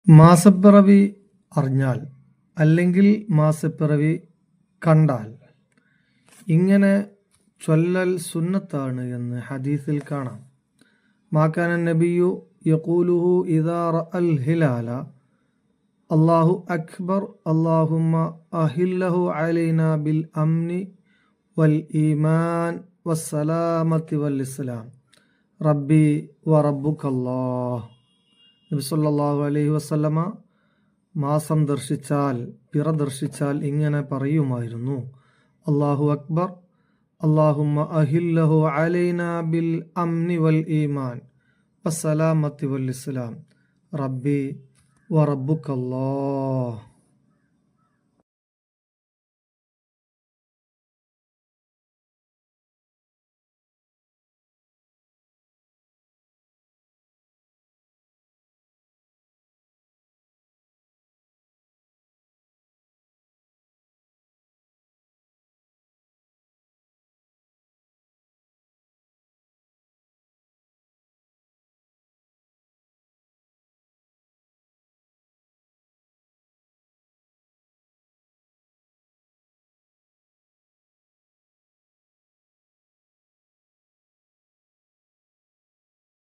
മാസപ്പിറവി അറിഞ്ഞാൽ അല്ലെങ്കിൽ മാസപ്പിറവി കണ്ടാൽ ഇങ്ങനെ ചൊല്ലൽ സുന്നത്താണ് എന്ന് ഹദീസിൽ കാണാം. മാകാന നബിയു യഖൂലുഹു ഇദാ റഅൽ ഹിലാല അല്ലാഹു അക്ബർ അല്ലാഹുമ്മ അഹില്ലഹു അലൈനാ ബിൽ അംനി വൽ ഈമാൻ വസ്സലാമത്തി വൽ ഇസ്ലാം റബ്ബി വ റബ്ബുക്കല്ലാഹ്. നബി സല്ലല്ലാഹു അലൈഹി വസല്ലമ മാസം ദർശിച്ചാൽ, പിറ ദർശിച്ചാൽ ഇങ്ങനെ പറയുമായിരുന്നു: അല്ലാഹു അക്ബർ അല്ലാഹുമ്മ അഹില്ലഹു അലൈനാ ബിൽ അംനി വൽ ഈമാൻ വസ്സലാമത്തി വൽ ഇസ്ലാം റബ്ബി വ റബ്ബുക്കല്ലാഹ്.